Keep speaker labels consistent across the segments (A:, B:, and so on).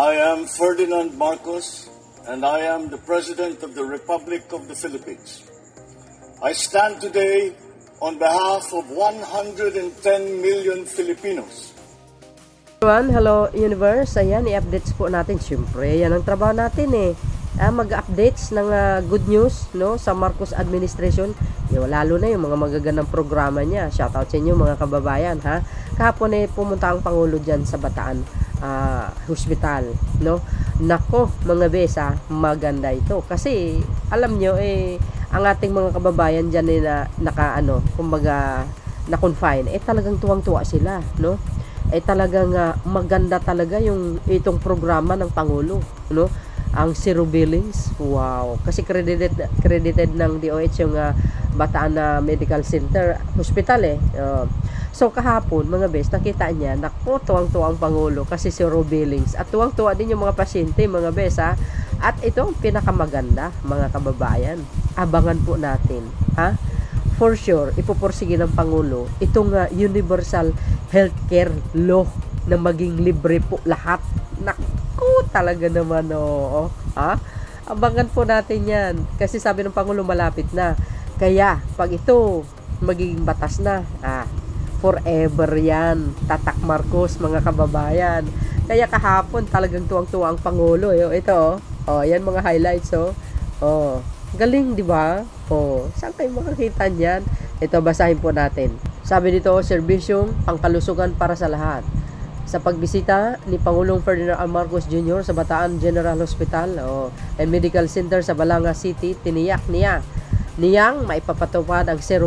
A: I am Ferdinand Marcos, and I am the President of the Republic of the Philippines. I stand today on behalf of 110 million Filipinos.
B: Everyone, hello universe. Ayan, i-updates po natin. Siyempre, yan ang trabaho natin eh. Mag-updates ng good news no, sa Marcos administration. Lalo na yung mga magagandang programa niya. Shoutout sa inyo mga kababayan. Ha? Kahapon eh, pumunta ang Pangulo dyan sa Bataan Hospital. No? Nako, mga besa, maganda ito. Kasi, alam nyo, ang ating mga kababayan dyan kumbaga, na-confine. Talagang tuwang-tuwa sila. No? Talagang maganda talaga itong programa ng Pangulo. No? Ang zero billings, wow, kasi credited ng DOH yung Bataan Medical Center Hospital so kahapon mga bes, nakita niya, naku, tuwang-tuwang Pangulo kasi zero billings at tuwang-tuwa din yung mga pasyente mga bes at ito ang pinakamaganda mga kababayan, abangan po natin for sure, ipupursige ng Pangulo itong universal healthcare law na maging libre po lahat. Naku, talaga naman abangan po natin yan kasi sabi ng Pangulo malapit na, kaya pag ito magiging batas na forever yan, tatak Marcos mga kababayan. Kaya kahapon talagang tuwang-tuwa ang Pangulo ito yan mga highlights galing di ba? Saan kayo makakita niyan? Ito basahin po natin. Sabi dito, serbisyong pangkalusugan para sa lahat. Sa pagbisita ni Pangulong Ferdinand Marcos Jr. sa Bataan General Hospital and Medical Center sa Balanga City, tiniyak niyang maipapatupad ang zero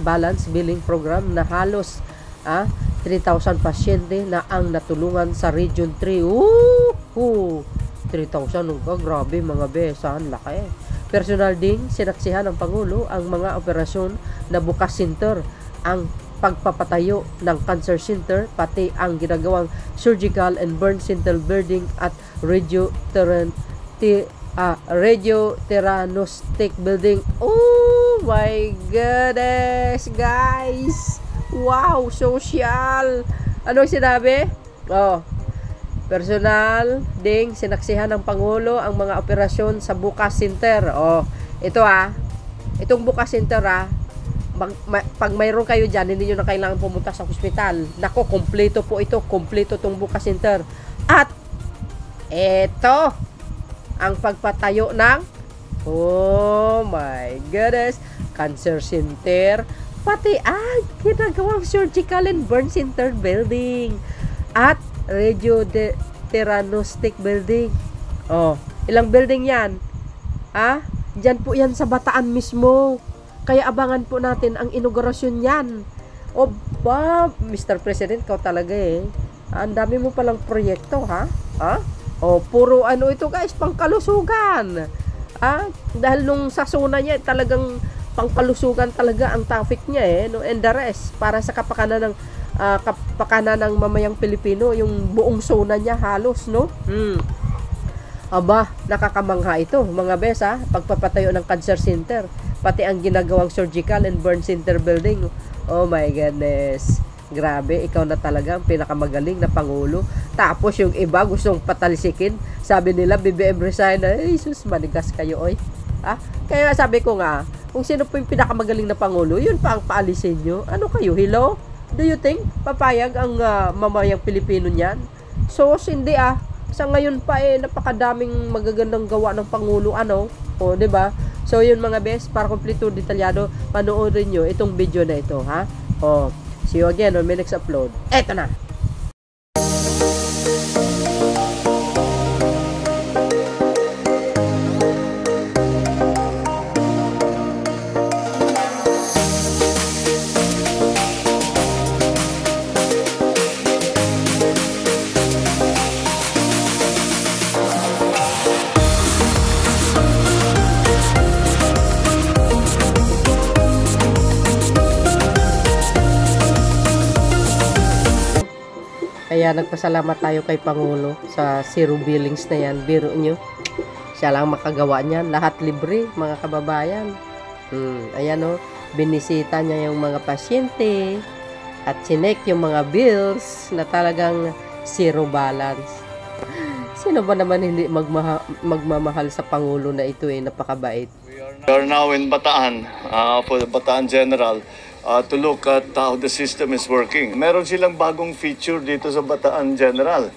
B: balance billing program na halos 3,000 pasyente na ang natulungan sa Region 3. 3,000, grabe mga besan, laki. Personal ding sinaksihan ng Pangulo ang mga operasyon na bukas center, ang pagpapatayo ng cancer center, pati ang ginagawang surgical and burn center building at radiotheranostics building. Oh my goodness, guys! Wow, social! Anong sinabi? Personal ding sinaksihan ng Pangulo ang mga operasyon sa bukas center. Ito itong bukas center pag mayroon kayo dyan, hindi nyo na kailangan pumunta sa hospital. Nako, kompleto po ito. Kompleto itong bukas center. At, ito, ang pagpatayo ng, oh my goodness, cancer center, pati ang ginagawang surgical and burn center building. At, radiotheranostics building. Ilang building yan? Diyan po yan sa Bataan mismo. Kaya abangan po natin ang inaugurasyon yan. Mr. President, kau talaga ang dami mo palang proyekto, puro ito guys, pangkalusugan. Dahil nung sa zona niya, talagang pangkalusugan talaga ang topic niya and the rest, para sa kapakanan ng mamayang Pilipino, yung buong zona niya halos, no? Nakakamangha ito, mga besa, pagpapatayo ng cancer center, pati ang ginagawang surgical and burn center building. Oh my goodness. Grabe, ikaw na talaga ang pinakamagaling na Pangulo. Tapos yung iba gustong patalsikin. Sabi nila, BBM resign. Ay, sus, manigas kayo, oy. Kaya sabi ko nga, kung sino po yung pinakamagaling na Pangulo, yun pa ang paalisin nyo. Ano kayo, hello? Do you think papayag ang mamayang Pilipino niyan? So, hindi sa ngayon pa napakadaming magagandang gawa ng Pangulo, diba? So yun mga best, para kompleto detalyado, panoorin nyo itong video na ito, see you again on my next upload. Eto na! Kaya nagpasalamat tayo kay Pangulo sa zero billings na yan. Biro nyo, siya lang makagawa niyan. Lahat libre, mga kababayan. Ayan binisita niya yung mga pasyente at chinek yung mga bills na talagang zero balance. Sino ba naman hindi magmamahal sa Pangulo na ito napakabait.
A: We are now in Bataan for the Bataan General to look at how the system is working. Meron silang bagong feature dito sa Bataan General.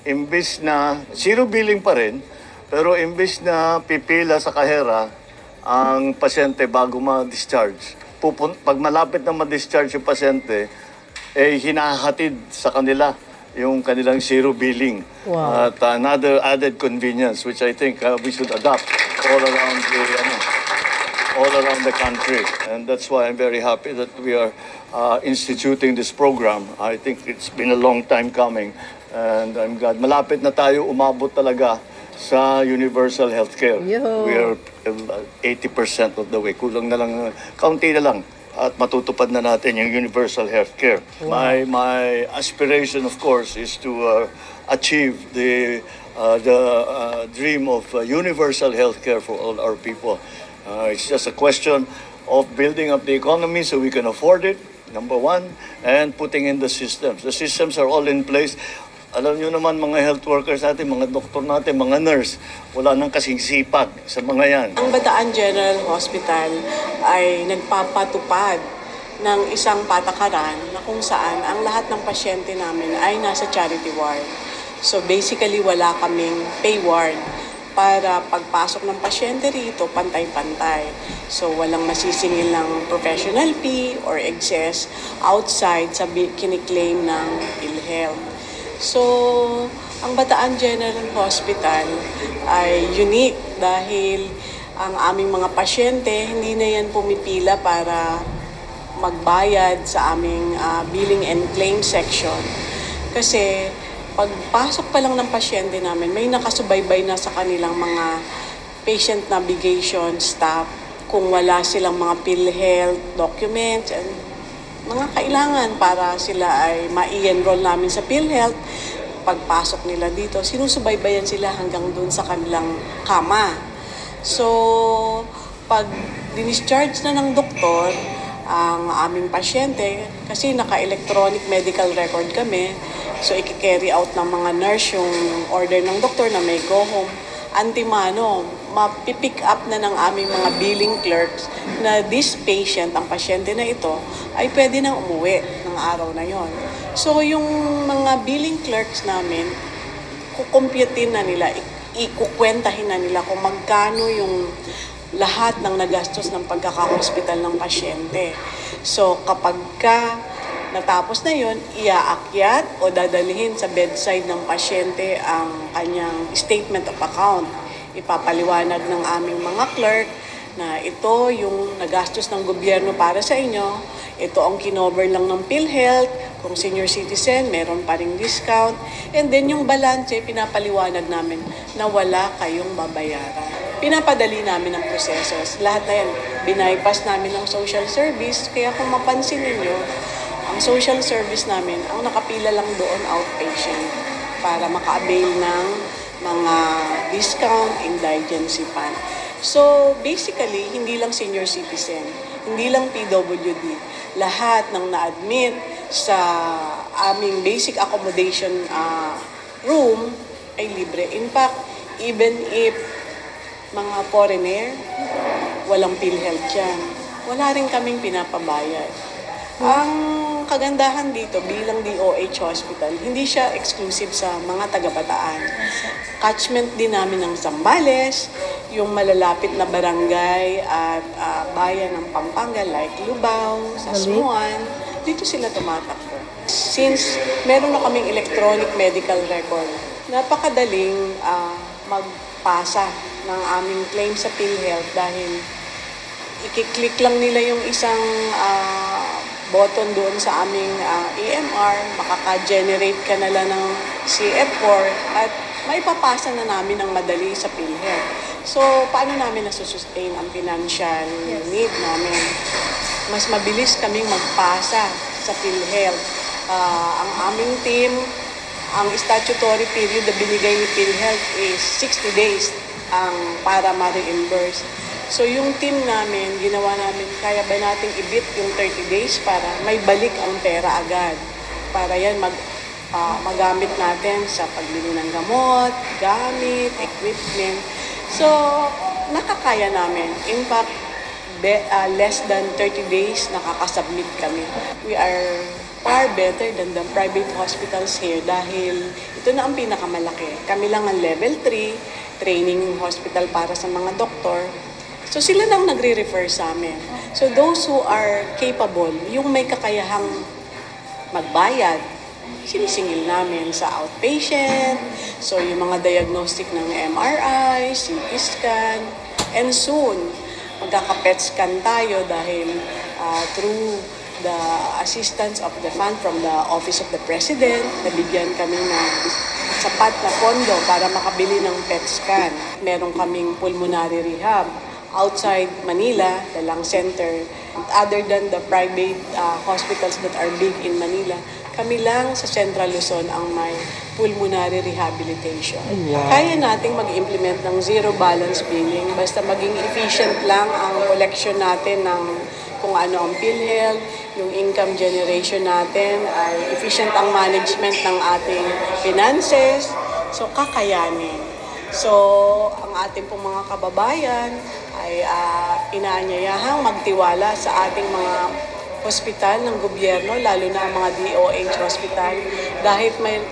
A: Imbis na zero billing pa rin, pero imbis na pipila sa kahera ang pasyente bago ma-discharge, pag malapit na ma-discharge yung pasyente, hinahatid sa kanila yung kanilang zero billing.
B: Wow.
A: At another added convenience which I think we should adopt all around the country. And that's why I'm very happy that we are instituting this program. I think it's been a long time coming and I'm glad. Malapit na tayo umabot talaga sa universal healthcare.
B: Yo.
A: We are 80% of the way. Kulang na lang, kaunti na lang. At matutupad na natin yung universal healthcare.
B: Wow.
A: My aspiration, of course, is to achieve the dream of universal healthcare for all our people. It's just a question of building up the economy so we can afford it, number one, and putting in the systems. The systems are all in place. Alam nyo naman mga health workers natin, mga doktor natin, mga nurse, wala nang kasing sipag sa mga yan.
C: Ang Bataan General Hospital ay nagpapatupad ng isang patakaran na kung saan ang lahat ng pasyente namin ay nasa charity ward. So basically wala kaming pay ward para pagpasok ng pasyente rito pantay-pantay. So walang masisingil ng professional fee or excess outside sa kiniklaim ng PhilHealth. So, ang Bataan General Hospital ay unique dahil ang aming mga pasyente hindi na yan pumipila para magbayad sa aming billing and claim section. Kasi pagpasok pa lang ng pasyente namin, may nakasubaybay na sa kanilang mga patient navigation staff kung wala silang mga PhilHealth documents and mga kailangan para sila ay ma-enroll namin sa PhilHealth. Pagpasok nila dito, sinusubaybayan sila hanggang dun sa kanilang kama. So, pag discharge na ng doktor ang aming pasyente, kasi naka-electronic medical record kami, so i-carry out ng mga nurse yung order ng doktor na may go home. Antimano, mapipick up na ng aming mga billing clerks na this patient, ang pasyente na ito, ay pwede nang umuwi ng araw na yon. So yung mga billing clerks namin, kukumputin na nila, ikukwentahin na nila kung magkano yung lahat ng nagastos ng pagkakahospital ng pasyente. So kapag natapos na yon, iaakyat o dadalhin sa bedside ng pasyente ang kanyang statement of account. Ipapaliwanag ng aming mga clerk na ito yung nagastos ng gobyerno para sa inyo, ito ang kinover lang ng PhilHealth, kung senior citizen, meron pa ring discount, and then yung balance, pinapaliwanag namin na wala kayong babayaran. Pinapadali namin ang proseso. Lahat na yan, binaypass namin ng social service, kaya kung mapansin ninyo, ang social service namin, ang nakapila lang doon outpatient para maka-avail ng mga discount, indigency fund. So, basically, hindi lang senior citizen, hindi lang PWD, lahat ng na-admit sa aming basic accommodation room ay libre. In fact, even if mga foreigner, walang PhilHealth yan, wala rin kaming pinapabayad. Ang kagandahan dito bilang DOH Hospital, hindi siya exclusive sa mga taga-Bataan. Catchment din namin ng Zambales, yung malalapit na barangay at bayan ng Pampanga like Lubao, Sasmuan, dito sila tumatakbo. Since meron na kaming electronic medical record, napakadaling magpasa ng aming claim sa PhilHealth dahil ikiklik lang nila yung isang button doon sa aming EMR, makaka-generate ka na lang ng CF4 at maipapasa na namin ng madali sa PhilHealth. So, paano namin nasusustain ang financial need namin? Mas mabilis kaming magpasa sa PhilHealth. Ang aming team, ang statutory period na binigay ni PhilHealth is 60 days para ma-reimburse. So yung team namin, ginawa namin, kaya ba nating i-beat yung 30 days para may balik ang pera agad. Para yan magamit natin sa pagbili ng gamot, gamit, equipment. So, nakakaya namin. In fact, less than 30 days nakakasubmit kami. We are far better than the private hospitals here dahil ito na ang pinakamalaki. Kami lang ang level 3, training hospital para sa mga doktor. So sila nang nagre-refer sa amin. So those who are capable, yung may kakayahang magbayad, sinisingil namin sa outpatient. So yung mga diagnostic ng MRI, CT scan, and soon magkaka-PET scan tayo dahil through the assistance of the fund from the Office of the President, nabigyan kami ng sapat na pondo para makabili ng PET scan. Meron kaming pulmonary rehab outside Manila, the Lung Center. Other than the private hospitals that are big in Manila, kami lang sa Central Luzon ang may pulmonary rehabilitation. Kaya nating mag-implement ng zero balance billing basta maging efficient lang ang collection natin ng kung ano ang PhilHealth, yung income generation natin, ay efficient ang management ng ating finances, so kakayanin. So, ang ating pong mga kababayan ay inaanyayahang magtiwala sa ating mga hospital ng gobyerno, lalo na ang mga DOH hospital,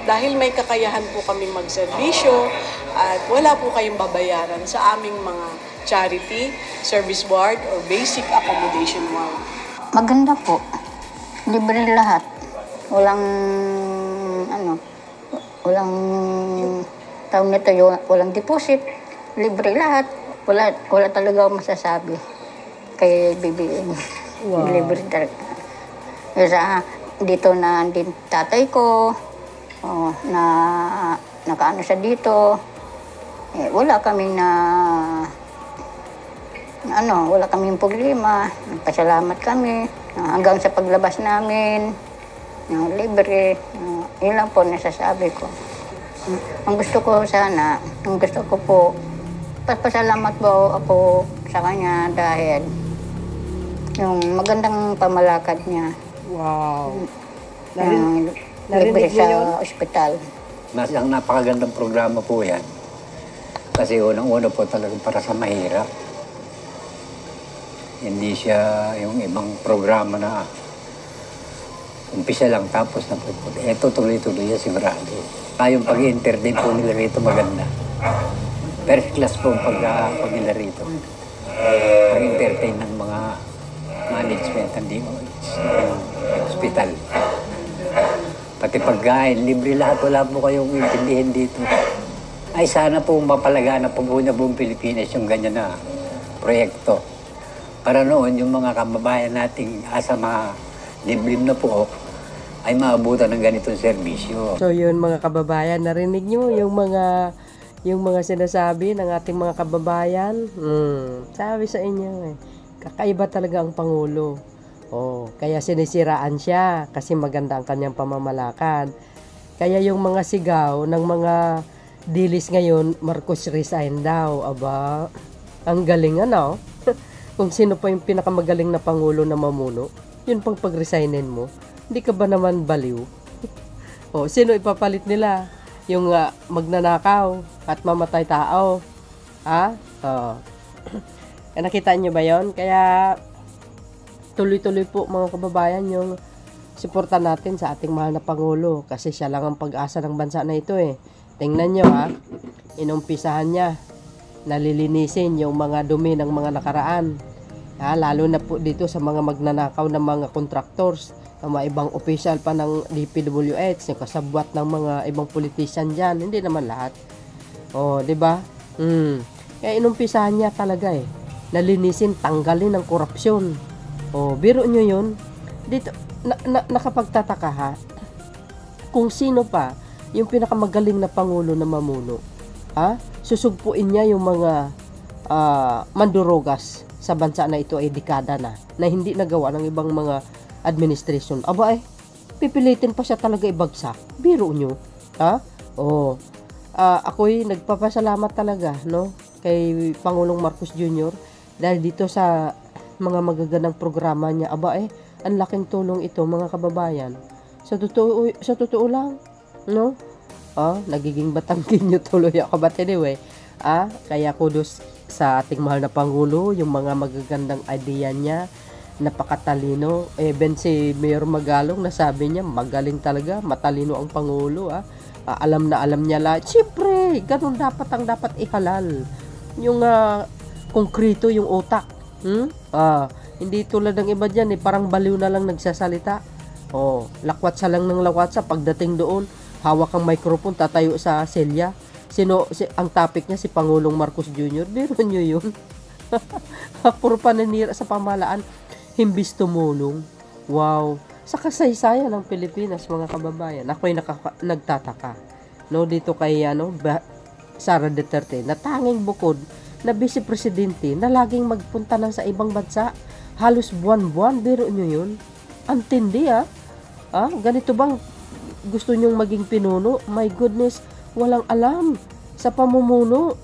C: dahil may kakayahan po kaming magserbisyo at wala po kayong babayaran sa aming mga charity, service ward, or basic accommodation ward.
D: Maganda po. Libre lahat. Walang, taon nito, walang deposit. Libre lahat. Wala talaga akong masasabi kay BBM.
B: Wow.
D: Libre talaga. Kasi dito na din tatay ko, na nakaano siya dito. Wala kaming wala kaming problema. Nagpasalamat kami hanggang sa paglabas namin ng libre. Yun lang po nasasabi ko. Ang gusto ko po, pasalamat po ako sa kanya dahil yung magandang pamalakad niya.
B: Wow.
D: Libre
B: Narinig mo yun?
D: sa ospital.
E: Ang napakagandang programa po yan. Kasi unang-una po talagang para sa mahirap. Hindi siya yung ibang programa na umpisa lang tapos na po. Ito tuloy-tuloy yan sigurado. Yung pag-entertain po nila rito maganda. First class po ang pag nila rito. Pag-entertain ng mga management ng hospital. Pati pagkain, libre lahat. Wala po kayong intindihin dito. Ay sana po mapalagaan na po na buong Pilipinas yung ganyan na proyekto. Para noon, yung mga kababayan nating asa mga liblib na po ay maabutan ng ganitong serbisyo.
B: So yun mga kababayan, narinig nyo yung mga sinasabi ng ating mga kababayan. Sabi sa inyo kakaiba talaga ang Pangulo. Kaya sinisiraan siya kasi maganda ang kanyang pamamalakad. Kaya yung mga sigaw ng mga dilis ngayon, Marcos resign daw. Aba, ang galing ano? Kung sino pa yung pinakamagaling na Pangulo na mamuno, yun pang pag-resignin mo. Hindi ka ba naman baliw? Sino ipapalit nila? Yung magnanakaw at mamatay tao. Ha? Nakita nyo ba yon? Kaya tuloy-tuloy po mga kababayan yung suporta natin sa ating mahal na Pangulo kasi siya lang ang pag-asa ng bansa na ito Tingnan nyo inumpisahan niya nalilinisin yung mga dumi ng mga nakaraan. Lalo na po dito sa mga magnanakaw ng mga contractors, ng mga ibang official pa ng DPWH, yung kasabwat ng mga ibang politician dyan. Hindi naman lahat. Di ba? Kaya inumpisahan niya talaga nalinisin, tanggalin ang korupsyon. Biro nyo yun. Dito, nakapagtataka kung sino pa yung pinakamagaling na Pangulo na mamuno. Susugpuin niya yung mga mandurogas sa bansa na ito ay dekada na hindi nagawa ng ibang mga administration. Pipilitin pa siya talaga ibagsak. Biro nyo. Ako'y nagpapasalamat talaga kay Pangulong Marcos Jr. dahil dito sa mga magagandang programa niya. Ang laking tulong ito mga kababayan. Sa totoo lang, no? Nagiging Batanggenyo tuloy ako. But anyway, kaya kudos sa ating mahal na Pangulo, yung mga magagandang idea niya, napakatalino. Even si Mayor Magalong, nasabi niya, magaling talaga, matalino ang Pangulo, alam na alam niya lahat. Siyempre, ganun dapat ang dapat ihalal. Yung konkreto yung utak. Hindi tulad ng iba dyan, parang baliw na lang nagsasalita. Lakwat sa lang ng lakwat sa pagdating doon, hawak ang microphone, tatayo sa selya. Ang topic niya si Pangulong Marcos Jr. Biro nyo yun. Puro pananira sa pamahalaan, himbis tumulong. Wow. Sa kasaysayan ng Pilipinas, mga kababayan, ako'y nagtataka. No, dito kay Sara Duterte, na tanging bukod na vice presidente na laging magpunta ng sa ibang bansa. Halos buwan-buwan, biro nyo yun. Antindi ganito bang gusto nyong maging pinuno? My goodness, walang alam sa pamumuno,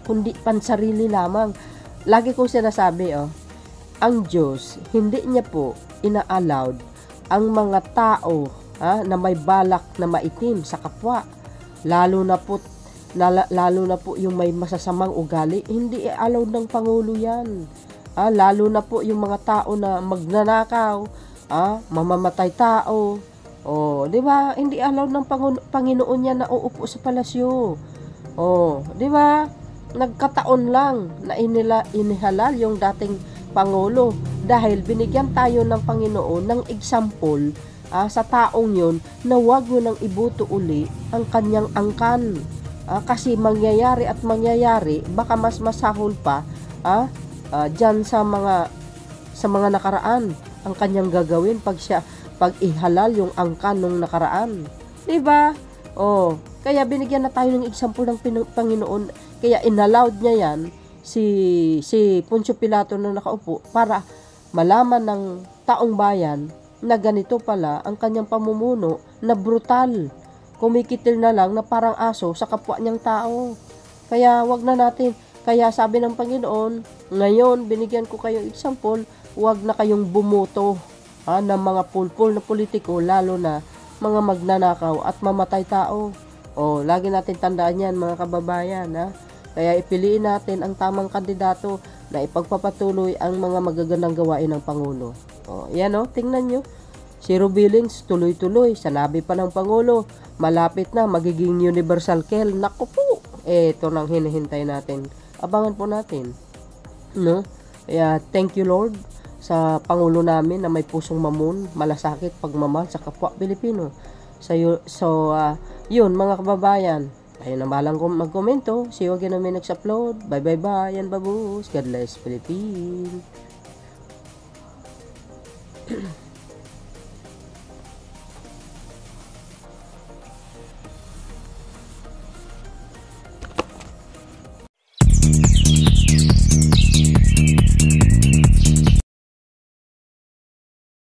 B: kundi pansarili lamang. Lagi kong sinasabi, ang Diyos, hindi niya po ina-allowed ang mga tao na may balak na maitim sa kapwa. Lalo na po yung may masasamang ugali, hindi i-allowed ng Pangulo yan. Lalo na po yung mga tao na magnanakaw, mamamatay tao. Di ba? Hindi allowed ng Panginoon yan na uupo sa palasyo. Di ba? Nagkataon lang na inihalal yung dating Pangulo dahil binigyan tayo ng Panginoon ng example sa taong yun na wag nyo nang ibuto uli ang kanyang angkan. Kasi mangyayari at mangyayari, baka mas masahol pa dyan sa mga nakaraan ang kanyang gagawin pag ihalal yung angkan nung nakaraan. Diba? Kaya binigyan na tayo ng example ng Panginoon. Kaya inallowed niya yan si Poncio Pilato na nakaupo para malaman ng taong bayan na ganito pala ang kanyang pamumuno na brutal. Kumikitil na lang na parang aso sa kapwa niyang tao. Kaya wag na natin. Kaya sabi ng Panginoon, ngayon binigyan ko kayong example, wag na kayong bumuto ng mga pulpul na politiko, lalo na mga magnanakaw at mamatay tao. Lagi natin tandaan yan, mga kababayan. Kaya ipiliin natin ang tamang kandidato na ipagpapatuloy ang mga magagandang gawain ng Pangulo. Yan tingnan nyo. Si Rubilings, tuloy-tuloy. Sanabi pa ng Pangulo, malapit na, magiging universal care. Naku po, ito nang hinihintay natin. Abangan po natin. No? Kaya, thank you Lord sa Pangulo namin na may pusong mamun, malasakit, pagmamahal sa kapwa Pilipino. Yun mga kababayan, ayun na balang magkomento. See you again namin next-upload. Bye. Yan babus. God bless Philippines.